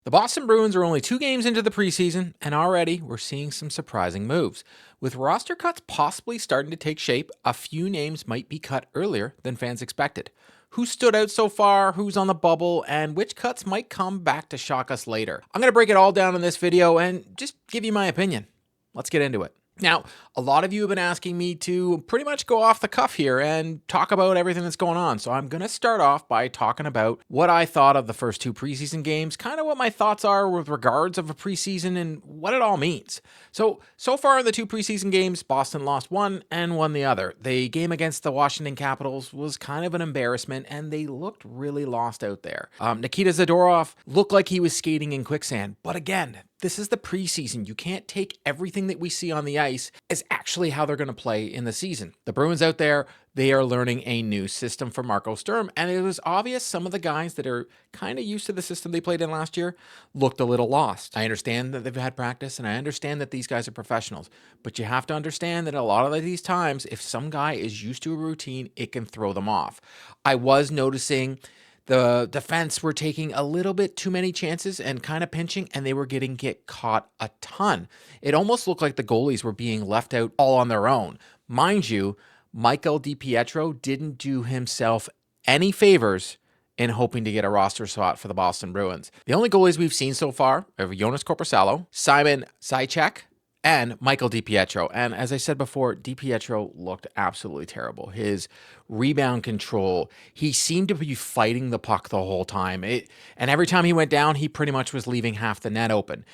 The Boston Bruins are only 2 games into the preseason, and already we're seeing some surprising moves. With roster cuts possibly starting to take shape, a few names might be cut earlier than fans expected. Who stood out so far, who's on the bubble, and which cuts might come back to shock us later? I'm going to break it all down in this video and just give you my opinion. Let's get into it. Now, a lot of you have been asking me to pretty much go off the cuff here and talk about everything that's going on. So I'm going to start off by talking about what I thought of the first 2 preseason games, kind of what my thoughts are with regards of a preseason and what it all means. So far in the 2 preseason games, Boston lost one and won the other. The game against the Washington Capitals was kind of an embarrassment, and they looked really lost out there. Nikita Zadorov looked like he was skating in quicksand, but again, this is the preseason. You can't take everything that we see on the ice as actually how they're going to play in the season. The Bruins out there, they are learning a new system from Marco Sturm, and it was obvious some of the guys that are kind of used to the system they played in last year looked a little lost. I understand that they've had practice, and I understand that these guys are professionals, but you have to understand that a lot of these times, if some guy is used to a routine, it can throw them off. I was noticing the defense were taking a little bit too many chances and kind of pinching, and they were get caught a ton. It almost looked like the goalies were being left out all on their own. Mind you, Michael DiPietro didn't do himself any favors in hoping to get a roster spot for the Boston Bruins. The only goalies we've seen so far are Jonas Korpisalo, Simon Zajac, and Michael DiPietro. And as I said before, DiPietro looked absolutely terrible. His rebound control, he seemed to be fighting the puck the whole time. And every time he went down, he pretty much was leaving half the net open.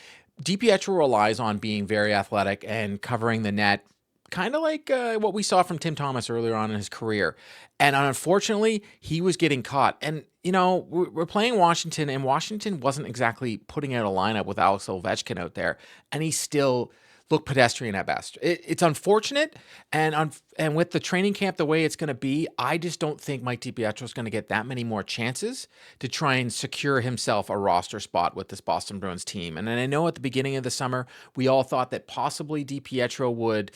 DiPietro relies on being very athletic and covering the net, kind of like what we saw from Tim Thomas earlier on in his career. And unfortunately, he was getting caught. And, you know, we're playing Washington, and Washington wasn't exactly putting out a lineup with Alex Ovechkin out there, and he still look pedestrian at best. It's unfortunate, and with the training camp the way it's going to be, I just don't think Mike DiPietro is going to get that many more chances to try and secure himself a roster spot with this Boston Bruins team. And then I know at the beginning of the summer, we all thought that possibly DiPietro would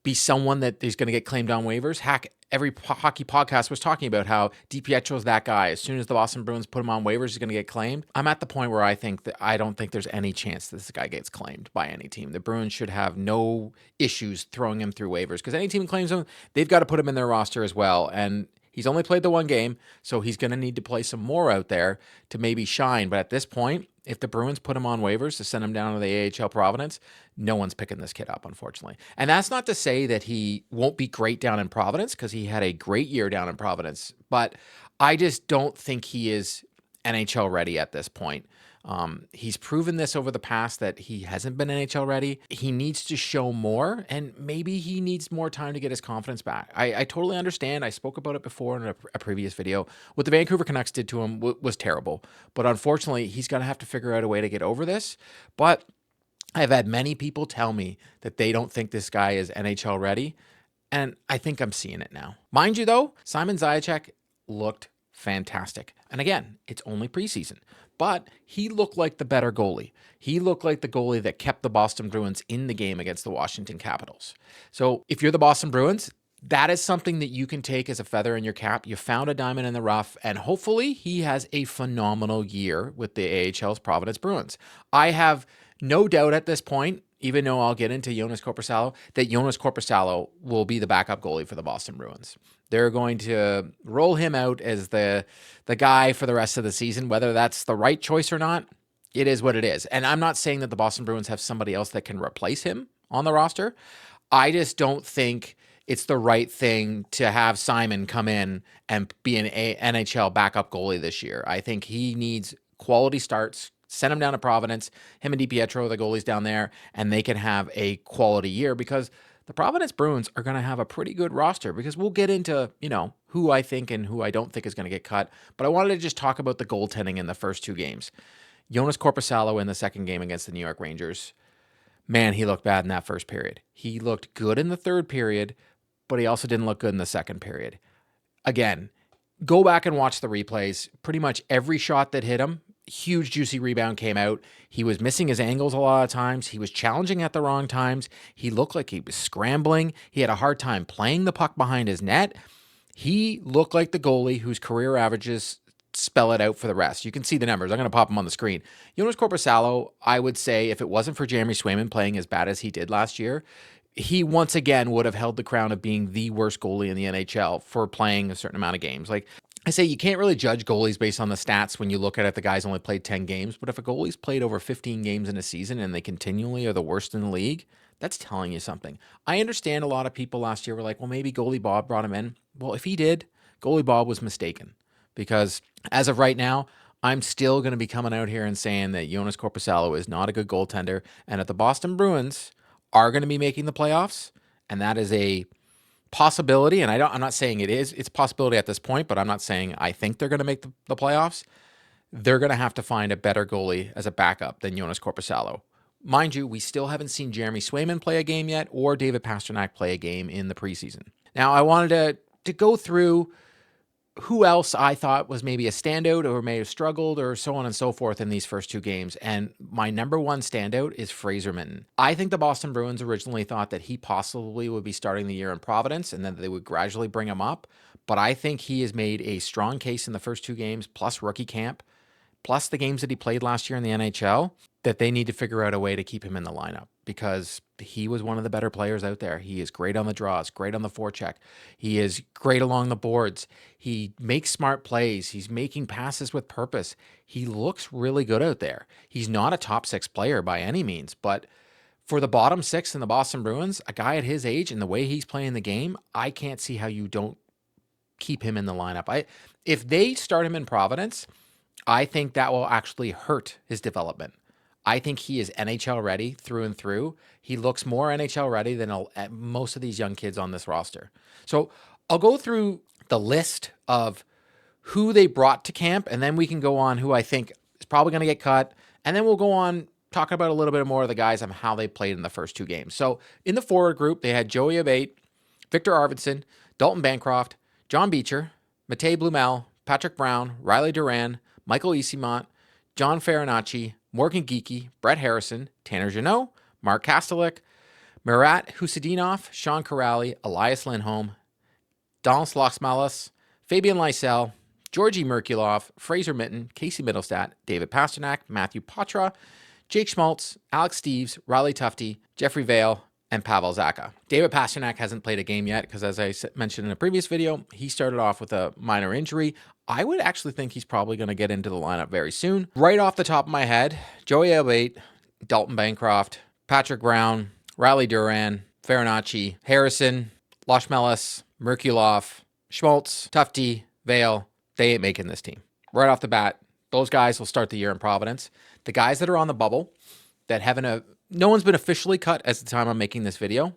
be someone that is going to get claimed on waivers. Heck, every hockey podcast was talking about how DiPietro's that guy. As soon as the Boston Bruins put him on waivers, he's going to get claimed. I'm at the point where I don't think there's any chance that this guy gets claimed by any team. The Bruins should have no issues throwing him through waivers, because any team claims him, they've got to put him in their roster as well. And he's only played the one game, so he's going to need to play some more out there to maybe shine. But at this point, if the Bruins put him on waivers to send him down to the AHL Providence, no one's picking this kid up, unfortunately. And that's not to say that he won't be great down in Providence, because he had a great year down in Providence. But I just don't think he is NHL ready at this point. He's proven this over the past that he hasn't been NHL ready. He needs to show more, and maybe he needs more time to get his confidence back. I totally understand. I spoke about it before in a previous video. What the Vancouver Canucks did to him was terrible, but unfortunately, he's going to have to figure out a way to get over this. But I've had many people tell me that they don't think this guy is NHL ready, and I think I'm seeing it now. Mind you, though, Simon Zajac looked fantastic. And again, it's only preseason, but he looked like the better goalie. He looked like the goalie that kept the Boston Bruins in the game against the Washington Capitals. So if you're the Boston Bruins, that is something that you can take as a feather in your cap. You found a diamond in the rough, and hopefully he has a phenomenal year with the AHL's Providence Bruins. I have no doubt at this point, even though I'll get into Jonas Korpisalo, that Jonas Korpisalo will be the backup goalie for the Boston Bruins. They're going to roll him out as the guy for the rest of the season. Whether that's the right choice or not, it is what it is. And I'm not saying that the Boston Bruins have somebody else that can replace him on the roster. I just don't think it's the right thing to have Simon come in and be an NHL backup goalie this year. I think he needs quality starts. Send him down to Providence. Him and DiPietro, the goalies down there, and they can have a quality year, because the Providence Bruins are going to have a pretty good roster, because we'll get into, who I think and who I don't think is going to get cut. But I wanted to just talk about the goaltending in the first 2 games. Jonas Korpisalo in the second game against the New York Rangers. Man, he looked bad in that first period. He looked good in the third period, but he also didn't look good in the second period. Again, go back and watch the replays. Pretty much every shot that hit him, huge juicy rebound came out. He was missing his angles a lot of times. He was challenging at the wrong times. He looked like he was scrambling. He had a hard time playing the puck behind his net. He looked like the goalie whose career averages spell it out for the rest. You can see the numbers. I'm going to pop them on the screen. Jonas Korpisalo, I would say if it wasn't for Jeremy Swayman playing as bad as he did last year, he once again would have held the crown of being the worst goalie in the NHL for playing a certain amount of games. Like I say, you can't really judge goalies based on the stats when you look at it. The guy's only played 10 games, but if a goalie's played over 15 games in a season and they continually are the worst in the league, that's telling you something. I understand a lot of people last year were like, well, maybe goalie Bob brought him in. Well, if he did, goalie Bob was mistaken, because as of right now, I'm still going to be coming out here and saying that Jonas Korpisalo is not a good goaltender, and if the Boston Bruins are going to be making the playoffs, and that is a possibility, and I'm not saying it is, it's a possibility at this point, but I'm not saying I think they're going to make the playoffs. They're going to have to find a better goalie as a backup than Jonas Korpisalo. Mind you, we still haven't seen Jeremy Swayman play a game yet or David Pastrnak play a game in the preseason. Now, I wanted to go through who else I thought was maybe a standout or may have struggled or so on and so forth in these first two games. And my number one standout is Fraser Minten. I think the Boston Bruins originally thought that he possibly would be starting the year in Providence and then they would gradually bring him up. But I think he has made a strong case in the first two games, plus rookie camp, plus the games that he played last year in the NHL, that they need to figure out a way to keep him in the lineup, because he was one of the better players out there. He is great on the draws, great on the forecheck. He is great along the boards. He makes smart plays. He's making passes with purpose. He looks really good out there. He's not a top six player by any means, but for the bottom six in the Boston Bruins, a guy at his age and the way he's playing the game, I can't see how you don't keep him in the lineup. If they start him in Providence, I think that will actually hurt his development. I think he is NHL ready through and through. He looks more NHL ready than most of these young kids on this roster. So I'll go through the list of who they brought to camp, and then we can go on who I think is probably going to get cut. And then we'll go on talking about a little bit more of the guys and how they played in the first two games. So in the forward group, they had Joey Abate, Victor Arvidsson, Dalton Bancroft, John Beecher, Matej Blumel, Patrick Brown, Riley Duran, Michael Easimont, John Farinacci, Morgan Geekie, Brett Harrison, Tanner Jeannot, Mark Kastelik, Marat Husadinov, Sean Corrali, Elias Lindholm, Donald Sloxmalis, Fabian Lysell, Georgi Merkulov, Fraser Minten, Casey Middlestat, David Pastrnak, Matthew Poitras, Jake Schmaltz, Alex Steeves, Riley Tufte, Jeffrey Vale, and Pavel Zacha. David Pastrnak hasn't played a game yet because, as I mentioned in a previous video, he started off with a minor injury. I would actually think he's probably going to get into the lineup very soon. Right off the top of my head, Joey Abate, Dalton Bancroft, Patrick Brown, Riley Duran, Farinacci, Harrison, Loshmelis, Merkulov, Schmaltz, Tufte, Vale, they ain't making this team. Right off the bat, those guys will start the year in Providence. The guys that are on the bubble that no one's been officially cut as the time I'm making this video,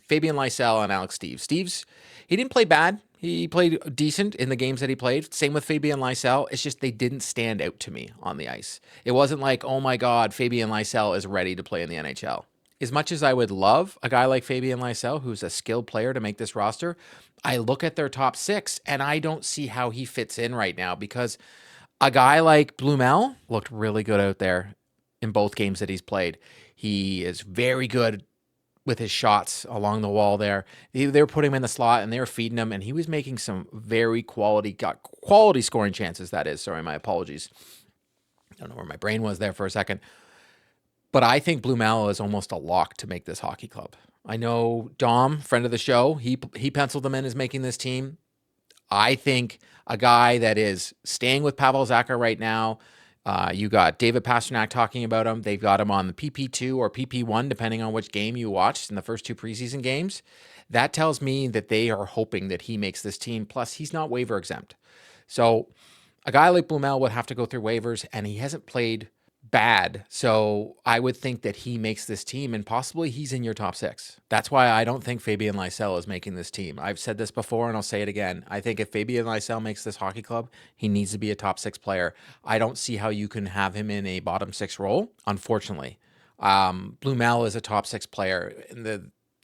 Fabian Lysell and Alex Steeves. Steeves, he didn't play bad. He played decent in the games that he played. Same with Fabian Lysell. It's just they didn't stand out to me on the ice. It wasn't like, oh my God, Fabian Lysell is ready to play in the NHL. As much as I would love a guy like Fabian Lysell, who's a skilled player, to make this roster, I look at their top six and I don't see how he fits in right now, because a guy like Blumel looked really good out there in both games that he's played. He is very good with his shots along the wall there. They were putting him in the slot and they were feeding him, and he was making some very quality scoring chances, that is. Sorry, my apologies. I don't know where my brain was there for a second. But I think Blumel is almost a lock to make this hockey club. I know Dom, friend of the show, he penciled him in as making this team. I think a guy that is staying with Pavel Zacha right now, you got David Pastrnak talking about him. They've got him on the PP2 or PP1, depending on which game you watched in the first two preseason games. That tells me that they are hoping that he makes this team. Plus, he's not waiver exempt. So a guy like Blumel would have to go through waivers, and he hasn't played bad. So I would think that he makes this team, and possibly he's in your top six. That's why I don't think Fabian Lysell is making this team. I've said this before and I'll say it again. I think if Fabian Lysell makes this hockey club, he needs to be a top six player. I don't see how you can have him in a bottom six role, unfortunately. Blumel is a top six player.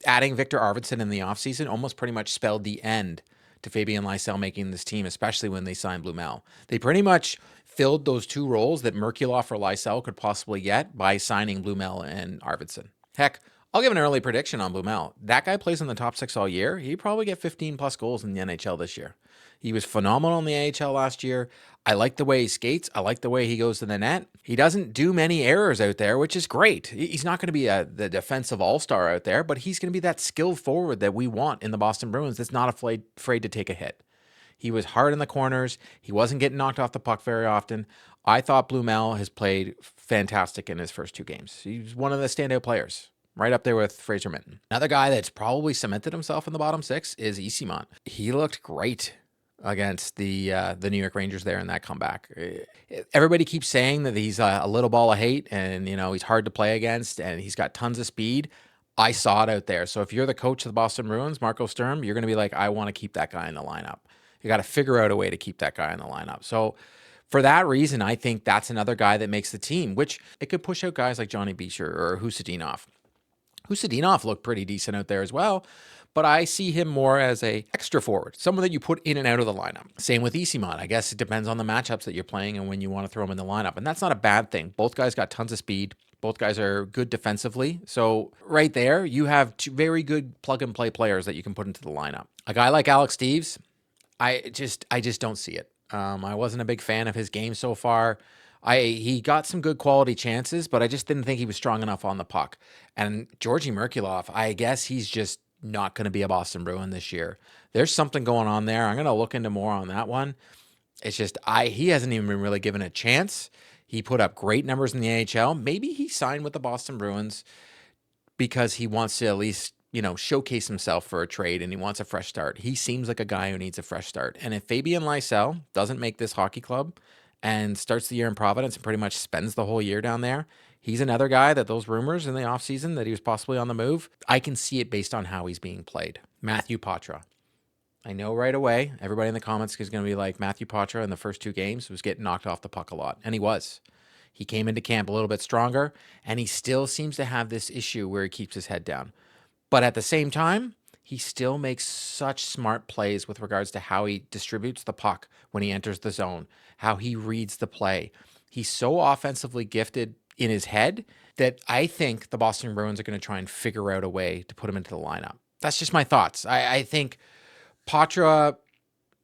Adding Victor Arvidsson in the offseason almost pretty much spelled the end to Fabian Lysell making this team, especially when they signed Blumel. They pretty much filled those two roles that Merkulov or Lysell could possibly get by signing Blumel and Arvidsson. Heck, I'll give an early prediction on Blumel. That guy plays in the top 6 all year. He probably get 15 plus goals in the NHL this year. He was phenomenal in the AHL last year. I like the way he skates. I like the way he goes to the net. He doesn't do many errors out there, which is great. He's not going to be the defensive all-star out there, but he's going to be that skilled forward that we want in the Boston Bruins that's not afraid to take a hit. He was hard in the corners. He wasn't getting knocked off the puck very often. I thought Blumel has played fantastic in his first 2 games. He's one of the standout players, right up there with Fraser Minton. Another guy that's probably cemented himself in the bottom 6 is Easymont. He looked great against the New York Rangers there in that comeback. Everybody keeps saying that he's a little ball of hate and, he's hard to play against and he's got tons of speed. I saw it out there. So if you're the coach of the Boston Bruins, Marco Sturm, you're going to be like, I want to keep that guy in the lineup. You got to figure out a way to keep that guy in the lineup. So for that reason, I think that's another guy that makes the team, which it could push out guys like Johnny Beecher or Husadinov. Husadinov looked pretty decent out there as well, but I see him more as a extra forward, someone that you put in and out of the lineup. Same with Easymont. I guess it depends on the matchups that you're playing and when you want to throw him in the lineup. And that's not a bad thing. Both guys got tons of speed. Both guys are good defensively. So right there, you have 2 very good plug-and-play players that you can put into the lineup. A guy like Alex Steeves, I just don't see it. I wasn't a big fan of his game so far. He got some good quality chances, but I just didn't think he was strong enough on the puck. And Georgi Merkulov, I guess he's just not going to be a Boston Bruin this year. There's something going on there. I'm going to look into more on that one. It's just he hasn't even been really given a chance. He put up great numbers in the AHL. Maybe he signed with the Boston Bruins because he wants to at least showcase himself for a trade and he wants a fresh start. He seems like a guy who needs a fresh start. And if Fabian Lysell doesn't make this hockey club and starts the year in Providence and pretty much spends the whole year down there, he's another guy that those rumors in the offseason that he was possibly on the move, I can see it based on how he's being played. Matthew Poitras. I know right away, everybody in the comments is going to be like, Matthew Poitras in the first 2 games was getting knocked off the puck a lot. And he was. He came into camp a little bit stronger, and he still seems to have this issue where he keeps his head down. But at the same time, he still makes such smart plays with regards to how he distributes the puck when he enters the zone, how he reads the play. He's so offensively gifted in his head that I think the Boston Bruins are going to try and figure out a way to put him into the lineup. That's just my thoughts. I think Poitras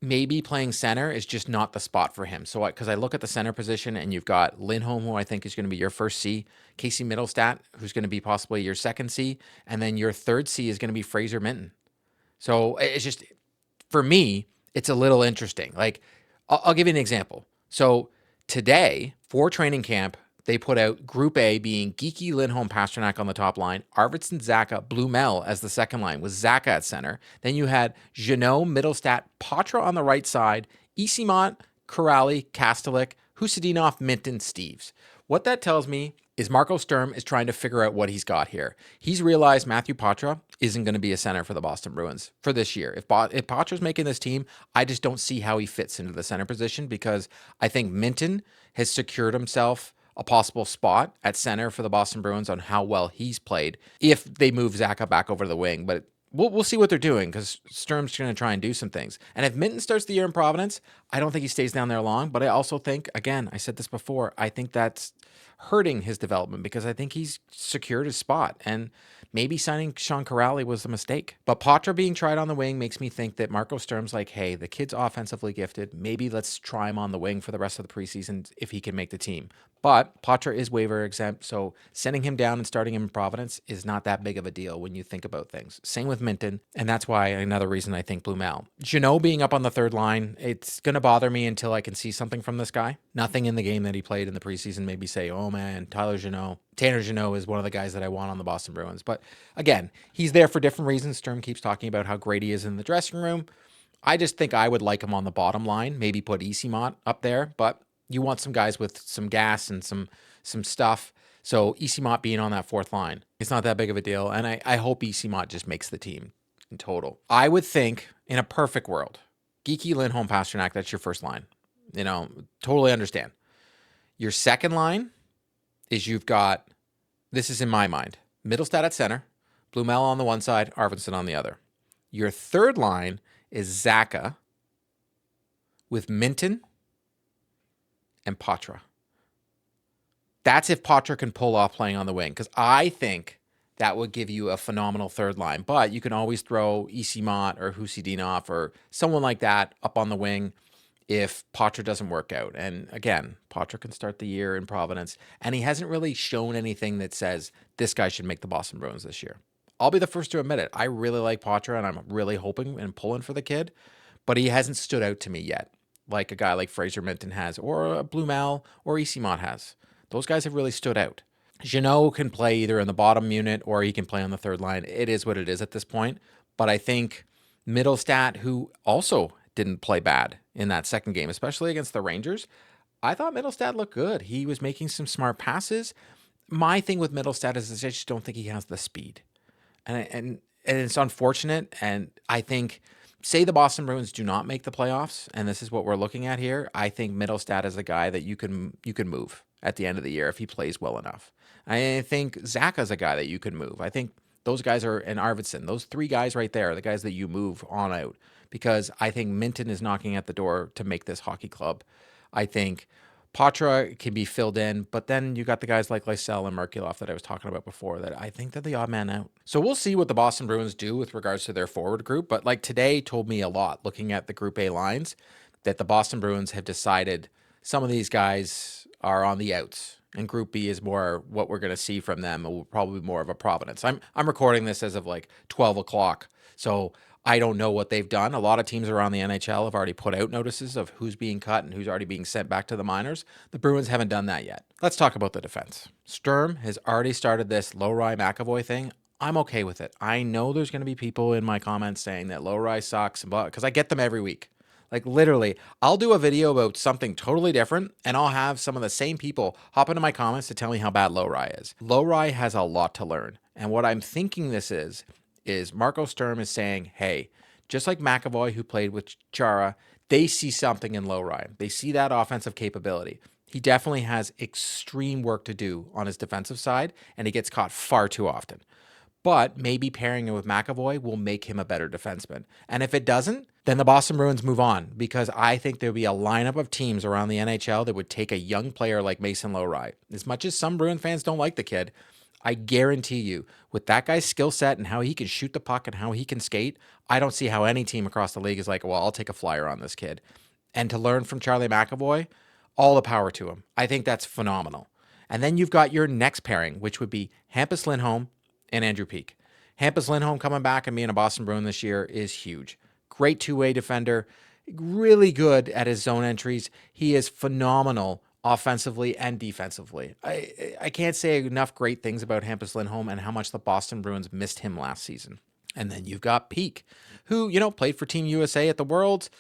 maybe playing center is just not the spot for him. So because I look at the center position and you've got Lindholm, who I think is going to be your first C, Casey Middlestat, who's going to be possibly your second C, and then your third C is going to be Fraser Minton. So it's just, for me, it's a little interesting. Like, I'll give you an example. So today, for training camp, they put out Group A being Geeky, Lindholm, Pasternak on the top line, Arvidsson, Zacha, Blumel as the second line with Zacha at center. Then you had Jeannot, Middlestat, Poitras on the right side, Easymont, Kuraly, Kastelik, Husadinov, Minton, Steeves. What that tells me is Marco Sturm is trying to figure out what he's got here. He's realized Matthew Poitras isn't going to be a center for the Boston Bruins for this year. If Poitras's making this team, I just don't see how he fits into the center position because I think Minton has secured himself a possible spot at center for the Boston Bruins on how well he's played if they move Zacha back over to the wing. But we'll see what they're doing because Sturm's going to try and do some things. And if Minton starts the year in Providence, I don't think he stays down there long. But I also think, again, I said this before, I think that's hurting his development because I think he's secured his spot. And maybe signing Sean Kuraly was a mistake. But Poitras being tried on the wing makes me think that Marco Sturm's like, hey, the kid's offensively gifted. Maybe let's try him on the wing for the rest of the preseason if he can make the team. But Poitras is waiver exempt, so sending him down and starting him in Providence is not that big of a deal when you think about things. Same with Minton, and that's why another reason I think Blumel. Jeannot being up on the third line, it's going to bother me until I can see something from this guy. Nothing in the game that he played in the preseason made me say, oh man, Tanner Jeannot is one of the guys that I want on the Boston Bruins. But again, he's there for different reasons. Sturm keeps talking about how great he is in the dressing room. I just think I would like him on the bottom line, maybe put Easymont up there, but you want some guys with some gas and some stuff. So Easymont being on that fourth line, it's not that big of a deal. And I hope Easymont just makes the team in total. I would think in a perfect world, Geeky, Lindholm, Pasternak, that's your first line. Totally understand. Your second line is you've got, this is in my mind, Middlestat at center, Blumel on the one side, Arvidsson on the other. Your third line is Zacha with Minton and Poitras. That's if Poitras can pull off playing on the wing. Because I think that would give you a phenomenal third line. But you can always throw Esimont or Husidinov or someone like that up on the wing if Poitras doesn't work out. And again, Poitras can start the year in Providence, and he hasn't really shown anything that says this guy should make the Boston Bruins this year. I'll be the first to admit it. I really like Poitras, and I'm really hoping and pulling for the kid, but he hasn't stood out to me yet, like a guy like Fraser Minton has, or Blumel or Esimont has. Those guys have really stood out. Jeannot can play either in the bottom unit or he can play on the third line. It is what it is at this point. But I think Middlestat, who also didn't play bad in that second game, especially against the Rangers, I thought Middlestat looked good. He was making some smart passes. My thing with Middlestat is I just don't think he has the speed. And it's unfortunate. And I think, say the Boston Bruins do not make the playoffs, and this is what we're looking at here, I think Middlestat is a guy that you can move at the end of the year if he plays well enough. I think Zaka's a guy that you can move. I think those guys are, and Arvidsson, those three guys right there are the guys that you move on out, because I think Minton is knocking at the door to make this hockey club. I think Poitras can be filled in, but then you got the guys like Lysell and Merkulov that I was talking about before that I think they're the odd man out. So we'll see what the Boston Bruins do with regards to their forward group, but like today told me a lot looking at the Group A lines that the Boston Bruins have decided some of these guys are on the outs, and Group B is more what we're going to see from them. It will probably be more of a Providence. I'm recording this as of like 12 o'clock, so I don't know what they've done. A lot of teams around the NHL have already put out notices of who's being cut and who's already being sent back to the minors. The Bruins haven't done that yet. Let's talk about the defense. Sturm has already started this Lowry McAvoy thing. I'm okay with it. I know there's going to be people in my comments saying that Lowry sucks, because I get them every week. Like literally, I'll do a video about something totally different, and I'll have some of the same people hop into my comments to tell me how bad Lowry is. Lowry has a lot to learn. And what I'm thinking this is Marco Sturm is saying, hey, just like McAvoy, who played with Chara, they see something in Lowry. They see that offensive capability. He definitely has extreme work to do on his defensive side, and he gets caught far too often. But maybe pairing it with McAvoy will make him a better defenseman. And if it doesn't, then the Boston Bruins move on, because I think there'll be a lineup of teams around the NHL that would take a young player like Mason Lowry. As much as some Bruin fans don't like the kid, I guarantee you, with that guy's skill set and how he can shoot the puck and how he can skate, I don't see how any team across the league is like, well, I'll take a flyer on this kid. And to learn from Charlie McAvoy, all the power to him. I think that's phenomenal. And then you've got your next pairing, which would be Hampus Lindholm and Andrew Peeke. Hampus Lindholm coming back and being a Boston Bruin this year is huge. Great two-way defender, really good at his zone entries. He is phenomenal offensively and defensively. I can't say enough great things about Hampus Lindholm and how much the Boston Bruins missed him last season. And then you've got Peeke, who, played for Team USA at the Worlds.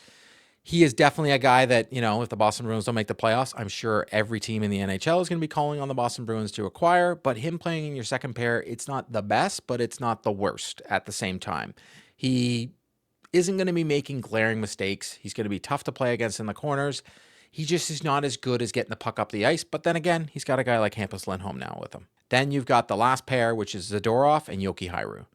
He is definitely a guy that, if the Boston Bruins don't make the playoffs, I'm sure every team in the NHL is going to be calling on the Boston Bruins to acquire. But him playing in your second pair, it's not the best, but it's not the worst at the same time. He isn't going to be making glaring mistakes. He's going to be tough to play against in the corners. He just is not as good as getting the puck up the ice. But then again, he's got a guy like Hampus Lindholm now with him. Then you've got the last pair, which is Zadorov and Yoki Haru.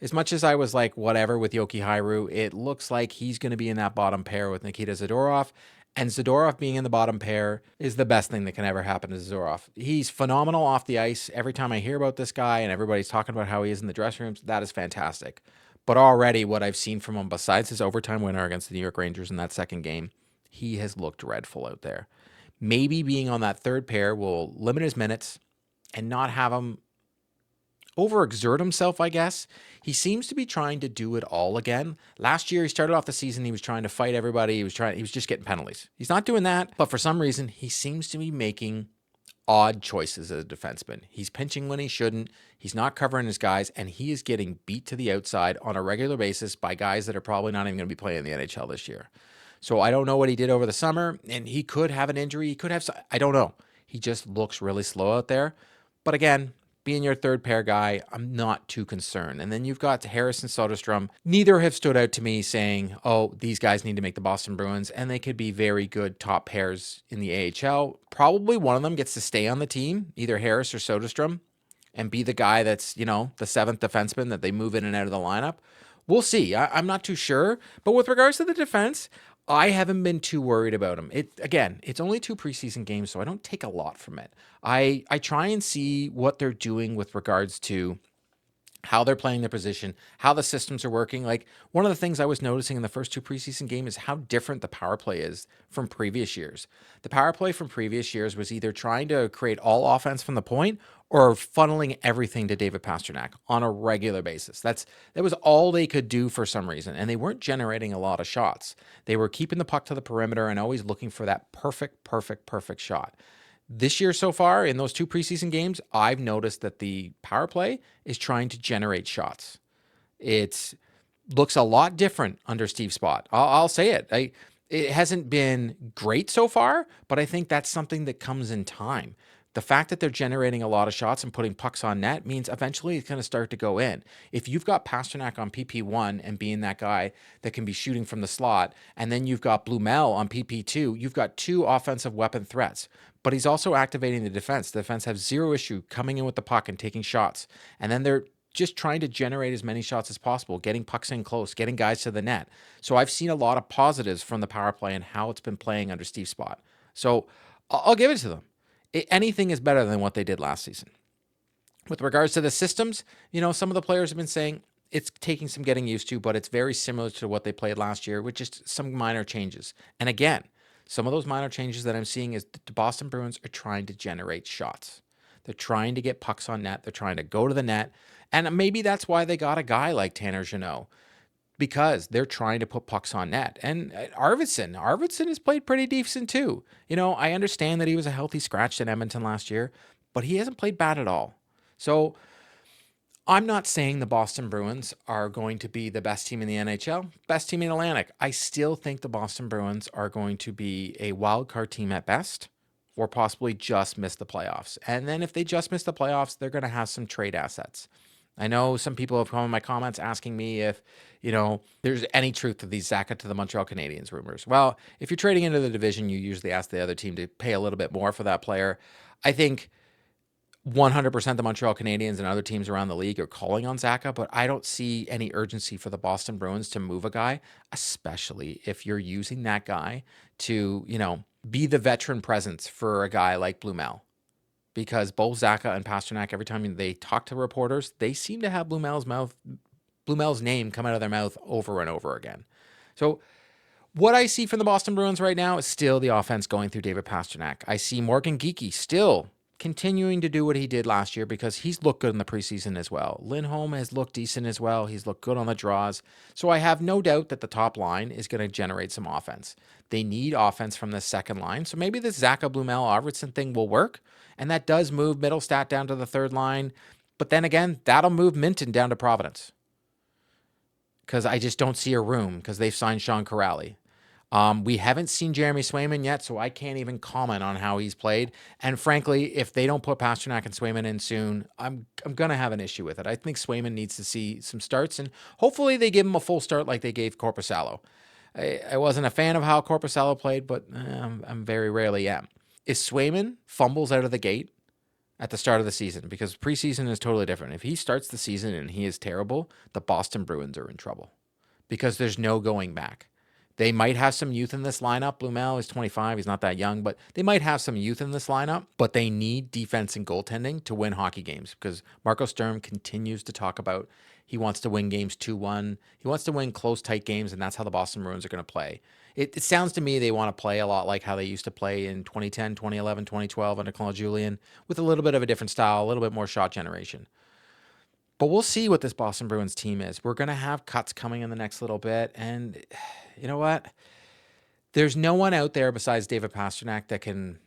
As much as I was like, whatever with Yoki Haru, it looks like he's going to be in that bottom pair with Nikita Zadorov. And Zadorov being in the bottom pair is the best thing that can ever happen to Zadorov. He's phenomenal off the ice. Every time I hear about this guy and everybody's talking about how he is in the dressing rooms, that is fantastic. But already what I've seen from him, besides his overtime winner against the New York Rangers in that second game, he has looked dreadful out there. Maybe being on that third pair will limit his minutes and not have him overexert himself, I guess. He seems to be trying to do it all again. Last year, he started off the season, he was trying to fight everybody. He was just getting penalties. He's not doing that, but for some reason, he seems to be making odd choices as a defenseman. He's pinching when he shouldn't. He's not covering his guys, and he is getting beat to the outside on a regular basis by guys that are probably not even going to be playing in the NHL this year. So I don't know what he did over the summer, and he could have an injury. He could have, I don't know. He just looks really slow out there. But again, being your third pair guy, I'm not too concerned. And then you've got Harris and Soderstrom. Neither have stood out to me saying, oh, these guys need to make the Boston Bruins, and they could be very good top pairs in the AHL. Probably one of them gets to stay on the team, either Harris or Soderstrom, and be the guy that's, the seventh defenseman that they move in and out of the lineup. We'll see. I'm not too sure. But with regards to the defense, I haven't been too worried about him. It's only 2 preseason games, so I don't take a lot from it. I try and see what they're doing with regards to how they're playing their position, how the systems are working. Like, one of the things I was noticing in the first two preseason games is how different the power play is from previous years. The power play from previous years was either trying to create all offense from the point or funneling everything to David Pastrnak on a regular basis. That was all they could do for some reason, and they weren't generating a lot of shots. They were keeping the puck to the perimeter and always looking for that perfect shot. This year so far, in those two preseason games, I've noticed that the power play is trying to generate shots. It looks a lot different under Steve Spott. I'll say it. It hasn't been great so far, but I think that's something that comes in time. The fact that they're generating a lot of shots and putting pucks on net means eventually it's going to start to go in. If you've got Pastrnak on PP1 and being that guy that can be shooting from the slot, and then you've got Blumel on PP2, you've got two offensive weapon threats. But he's also activating the defense. The defense have zero issue coming in with the puck and taking shots. And then they're just trying to generate as many shots as possible, getting pucks in close, getting guys to the net. So I've seen a lot of positives from the power play and how it's been playing under Steve Spott. So I'll give it to them. Anything is better than what they did last season. With regards to the systems, some of the players have been saying it's taking some getting used to, but it's very similar to what they played last year with just some minor changes. And again, some of those minor changes that I'm seeing is the Boston Bruins are trying to generate shots. They're trying to get pucks on net. They're trying to go to the net. And maybe that's why they got a guy like Tanner Jeannot, because they're trying to put pucks on net. And Arvidsson has played pretty decent too. I understand that he was a healthy scratch in Edmonton last year, but he hasn't played bad at all. So I'm not saying the Boston Bruins are going to be the best team in the NHL, best team in the Atlantic. I still think the Boston Bruins are going to be a wild card team at best, or possibly just miss the playoffs. And then if they just miss the playoffs, they're going to have some trade assets. I know some people have come in my comments asking me if, there's any truth to these Zacha to the Montreal Canadiens rumors. Well, if you're trading into the division, you usually ask the other team to pay a little bit more for that player. I think 100% the Montreal Canadiens and other teams around the league are calling on Zacha, but I don't see any urgency for the Boston Bruins to move a guy, especially if you're using that guy to, be the veteran presence for a guy like Blumel. Because both Zacha and Pastrnak, every time they talk to reporters, they seem to have Blumel's name come out of their mouth over and over again. So what I see from the Boston Bruins right now is still the offense going through David Pastrnak. I see Morgan Geekie still continuing to do what he did last year because he's looked good in the preseason as well. Lindholm has looked decent as well. He's looked good on the draws. So I have no doubt that the top line is going to generate some offense. They need offense from the second line. So maybe this Zacha Blumel Arvidsson thing will work. And that does move Middlestat down to the third line. But then again, that'll move Minton down to Providence. Because I just don't see a room because they've signed Sean Corrali. We haven't seen Jeremy Swayman yet, so I can't even comment on how he's played. And frankly, if they don't put Pastrnak and Swayman in soon, I'm going to have an issue with it. I think Swayman needs to see some starts, and hopefully they give him a full start like they gave Korpisalo. I wasn't a fan of how Korpisalo played, but I'm very rarely am. If Swayman fumbles out of the gate at the start of the season, because preseason is totally different. If he starts the season and he is terrible, the Boston Bruins are in trouble because there's no going back. They might have some youth in this lineup. Blumel is 25. He's not that young, but they might have some youth in this lineup, but they need defense and goaltending to win hockey games because Marco Sturm continues to talk about he wants to win games 2-1. He wants to win close, tight games, and that's how the Boston Bruins are going to play. It sounds to me they want to play a lot like how they used to play in 2010, 2011, 2012 under Claude Julien with a little bit of a different style, a little bit more shot generation. But we'll see what this Boston Bruins team is. We're going to have cuts coming in the next little bit. And you know what? There's no one out there besides David Pastrnak that can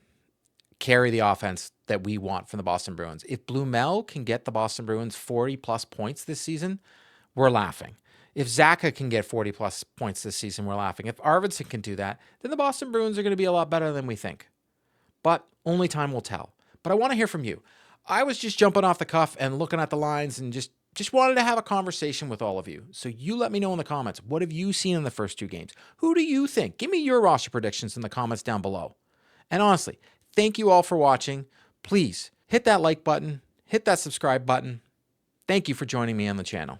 carry the offense that we want from the Boston Bruins. If Blumel can get the Boston Bruins 40-plus points this season, we're laughing. If Zacha can get 40-plus points this season, we're laughing. If Arvidsson can do that, then the Boston Bruins are going to be a lot better than we think. But only time will tell. But I want to hear from you. I was just jumping off the cuff and looking at the lines and just wanted to have a conversation with all of you. So you let me know in the comments. What have you seen in the first two games? Who do you think? Give me your roster predictions in the comments down below. And honestly, thank you all for watching. Please hit that like button. Hit that subscribe button. Thank you for joining me on the channel.